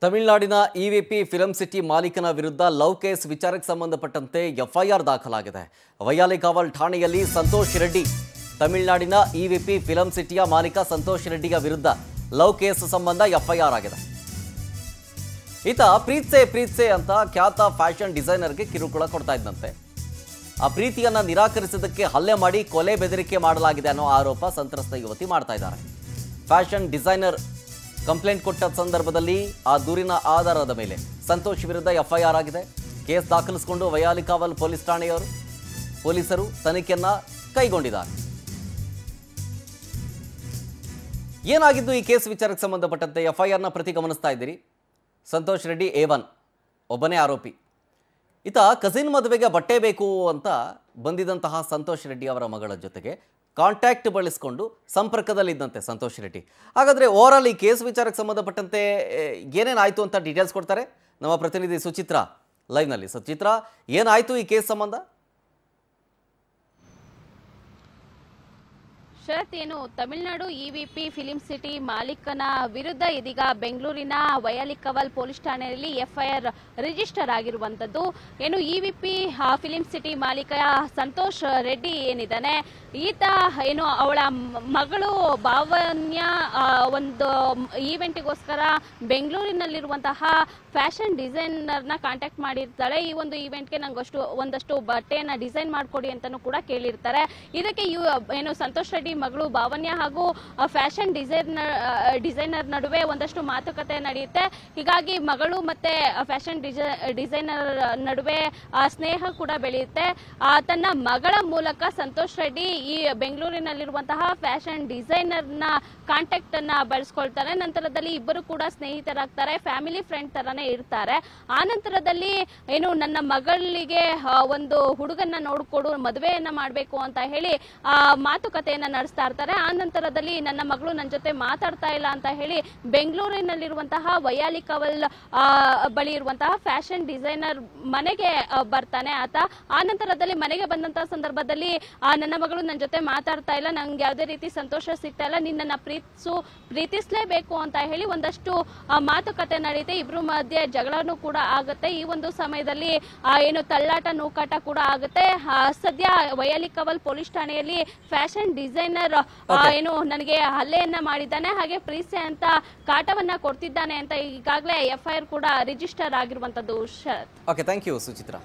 ತಮಿಳುನಾಡಿನ ಇವಿಪಿ film city ಮಾಲೀಕನ ವಿರುದ್ಧ ಲವ್ ಕೇಸ್ ವಿಚಾರಕ್ಕೆ ಸಂಬಂಧಪಟ್ಟಂತೆ ಎಫ್ಐಆರ್ ದಾಖಲಾಗಿದೆ. ವೈಯಾಲಿಕಾವಲ್ ಠಾಣೆಯಲ್ಲಿ ಸಂತೋಷ್ ರೆಡ್ಡಿ, ತಮಿಳುನಾಡಿನ ಇವಿಪಿ ಫಿಲಂ ಸಿಟಿಯ ಮಾಲೀಕ ಸಂತೋಷ್ ರೆಡ್ಡಿಯ ವಿರುದ್ಧ ಲವ್ ಕೇಸ್ ಸಂಬಂಧ ಎಫ್ಐಆರ್ ಆಗಿದೆ. ಈತ ಪ್ರೀತ್ಸೆ ಅಂತ ಖ್ಯಾತ ಫ್ಯಾಷನ್ ಡಿಸೈನರ್ಗೆ ಕಿರುಕುಳ ಕೊಡ್ತಾ ಇದ್ದಂತೆ. ಆ ಪ್ರೀತಿಯನ್ನ ನಿರಾಕರಿಸಿದ್ದಕ್ಕೆ ಹಲ್ಲೆ ಮಾಡಿ ಕೊಲೆ ಬೆದರಿಕೆ ಮಾಡಲಾಗಿದೆ ಅನ್ನೋ ಆರೋಪ ಸಂತ್ರಸ್ತ ಯುವತಿ ಮಾಡ್ತಾ ಇದ್ದಾರೆ. ಫ್ಯಾಷನ್ ಡಿಸೈನರ್ ಕಂಪ್ಲೇಂಟ್ ಕೊಟ್ಟ ಸಂದರ್ಭದಲ್ಲಿ ಆ ದೂರಿನ ಆಧಾರದ ಮೇಲೆ ಸಂತೋಷ್ ವಿರುದ್ಧ ಎಫ್ಐಆರ್ ಆಗಿದೆ. ಕೇಸ್ ದಾಖಲಿಸಿಕೊಂಡು ವೈಯಾಲಿಕಾವಲ್ ಪೊಲೀಸ್ ಠಾಣೆಯವರು ಪೊಲೀಸರು ತನಿಖೆಯನ್ನ ಕೈಗೊಂಡಿದ್ದಾರೆ. ಏನಾಗಿದ್ದು ಈ ಕೇಸ್ ವಿಚಾರಕ್ಕೆ ಸಂಬಂಧಪಟ್ಟಂತೆ ಎಫ್ಐಆರ್ನ ಪ್ರತಿ ಗಮನಿಸ್ತಾ ಇದ್ದೀರಿ. ಸಂತೋಷ್ ರೆಡ್ಡಿ A1 ಒಬ್ಬನೇ ಆರೋಪಿ. ಈತ ಕಸಿನ್ ಮದುವೆಗೆ ಬಟ್ಟೆ ಬೇಕು ಅಂತ ಬಂದಿದ್ದಂತಹ ಸಂತೋಷ್ ರೆಡ್ಡಿ ಅವರ ಮಗಳ ಜೊತೆಗೆ ಕಾಂಟ್ಯಾಕ್ಟ್ ಬಳಸಿಕೊಂಡು ಸಂಪರ್ಕದಲ್ಲಿದ್ದಂತೆ ಸಂತೋಷ್ ರೆಡ್ಡಿ. ಹಾಗಾದರೆ ಓವರಾಲ್ ಈ ಕೇಸ್ ವಿಚಾರಕ್ಕೆ ಸಂಬಂಧಪಟ್ಟಂತೆ ಏನೇನಾಯಿತು ಅಂತ ಡೀಟೇಲ್ಸ್ ಕೊಡ್ತಾರೆ ನಮ್ಮ ಪ್ರತಿನಿಧಿ ಸುಚಿತ್ರಾ ಲೈವ್ನಲ್ಲಿ. ಸುಚಿತ್ರಾ, ಏನಾಯಿತು ಈ ಕೇಸ್ ಸಂಬಂಧ? ಶರತ್, ಏನು ತಮಿಳುನಾಡು ಇವಿಪಿ ಫಿಲಿಂ ಸಿಟಿ ಮಾಲೀಕನ ವಿರುದ್ಧ ಇದೀಗ ಬೆಂಗಳೂರಿನ ವೈಯಾಲಿಕಾವಲ್ ಪೊಲೀಸ್ ಠಾಣೆಯಲ್ಲಿ ಎಫ್ಐಆರ್ ರಿಜಿಸ್ಟರ್ ಆಗಿರುವಂಥದ್ದು. ಏನು ಇವಿಪಿ ಫಿಲಿಂ ಸಿಟಿ ಮಾಲೀಕ ಸಂತೋಷ್ ರೆಡ್ಡಿ ಏನಿದ್ದಾನೆ, ಈತ ಏನು ಅವಳ ಮಗಳು ಭಾವನ್ಯ ಒಂದು ಈವೆಂಟಿಗೋಸ್ಕರ ಬೆಂಗಳೂರಿನಲ್ಲಿರುವಂತಹ ಫ್ಯಾಷನ್ ಡಿಸೈನರ್ನ ಕಾಂಟ್ಯಾಕ್ಟ್ ಮಾಡಿರ್ತಾಳೆ. ಈ ಒಂದು ಈವೆಂಟ್ಗೆ ನಂಗೆ ಒಂದಷ್ಟು ಬಟ್ಟೆಯನ್ನು ಡಿಸೈನ್ ಮಾಡಿಕೊಡಿ ಅಂತಲೂ ಕೂಡ ಕೇಳಿರ್ತಾರೆ. ಇದಕ್ಕೆ ಏನು ಸಂತೋಷ್ ರೆಡ್ಡಿ ಮಗಳು ಭಾವನ್ಯ ಹಾಗೂ ಫ್ಯಾಷನ್ ಡಿಸೈನರ್ ನಡುವೆ ಒಂದಷ್ಟು ಮಾತುಕತೆ ನಡೆಯುತ್ತೆ. ಹೀಗಾಗಿ ಮಗಳು ಮತ್ತೆ ಫ್ಯಾಷನ್ ಡಿಸೈನರ್ ನಡುವೆ ಸ್ನೇಹ ಕೂಡ ಬೆಳೆಯುತ್ತೆ. ತನ್ನ ಮಗಳ ಮೂಲಕ ಸಂತೋಷ್ ರೆಡ್ಡಿ ಈ ಬೆಂಗಳೂರಿನಲ್ಲಿರುವಂತಹ ಫ್ಯಾಷನ್ ಡಿಸೈನರ್ನ ಕಾಂಟ್ಯಾಕ್ಟ್ ಅನ್ನ ಬಳಸ್ಕೊಳ್ತಾರೆ. ನಂತರದಲ್ಲಿ ಇಬ್ಬರು ಕೂಡ ಸ್ನೇಹಿತರಾಗ್ತಾರೆ, ಫ್ಯಾಮಿಲಿ ಫ್ರೆಂಡ್ ತರಾನೇ ಇರ್ತಾರೆ. ಆ ನಂತರದಲ್ಲಿ ಏನು ನನ್ನ ಮಗಳಿಗೆ ಒಂದು ಹುಡುಗನ್ನ ನೋಡ್ಕೊಡು, ಮದುವೆಯನ್ನ ಮಾಡಬೇಕು ಅಂತ ಹೇಳಿ ಮಾತುಕತೆಯನ್ನ ನಡೆಸ್ತಾ ಇರ್ತಾರೆ. ಆ ನಂತರದಲ್ಲಿ ನನ್ನ ಮಗಳು ನನ್ನ ಜೊತೆ ಮಾತಾಡ್ತಾ ಇಲ್ಲ ಅಂತ ಹೇಳಿ ಬೆಂಗಳೂರಿನಲ್ಲಿರುವಂತಹ ವೈಯಾಲಿಕಾವಲ್ ಬಳಿ ಇರುವಂತಹ ಫ್ಯಾಷನ್ ಡಿಸೈನರ್ ಮನೆಗೆ ಬರ್ತಾನೆ ಆತ. ಆ ನಂತರದಲ್ಲಿ ಮನೆಗೆ ಬಂದಂತಹ ಸಂದರ್ಭದಲ್ಲಿ ನನ್ನ ಮಗಳು ನನ್ನ ಜೊತೆ ಮಾತಾಡ್ತಾ ಇಲ್ಲ, ನಂಗೆ ಯಾವುದೇ ರೀತಿ ಸಂತೋಷ ಸಿಗ್ತಾ ಇಲ್ಲ, ನಿನ್ನನ್ನ ಪ್ರೀತಿಸಲೇಬೇಕು ಅಂತ ಹೇಳಿ ಒಂದಷ್ಟು ಮಾತುಕತೆ ನಡೆಯುತ್ತೆ. ಇಬ್ರು ಮಧ್ಯೆ ಜಗಳನೂ ಕೂಡ ಆಗುತ್ತೆ. ಈ ಒಂದು ಸಮಯದಲ್ಲಿ ಏನು ತಳ್ಳಾಟ ನೂಕಾಟ ಕೂಡ ಆಗುತ್ತೆ. ಸದ್ಯ ವೈಯಾಲಿಕಾವಲ್ ಪೊಲೀಸ್ ಠಾಣೆಯಲ್ಲಿ ಫ್ಯಾಷನ್ ಡಿಸೈನರ್ ಏನು ನನಗೆ ಹಲ್ಲೆಯನ್ನ ಮಾಡಿದ್ದಾನೆ, ಹಾಗೆ ಪ್ರೀಸೆ ಅಂತ ಕಾಟವನ್ನ ಕೊಡ್ತಿದ್ದಾನೆ ಅಂತ ಈಗಾಗಲೇ ಎಫ್ಐಆರ್ ಕೂಡ ರಿಜಿಸ್ಟರ್ ಆಗಿರುವಂತದ್ದು. ಶರತ್, ಓಕೆ, ಥ್ಯಾಂಕ್ ಯು ಸುಚಿತ್ರಾ.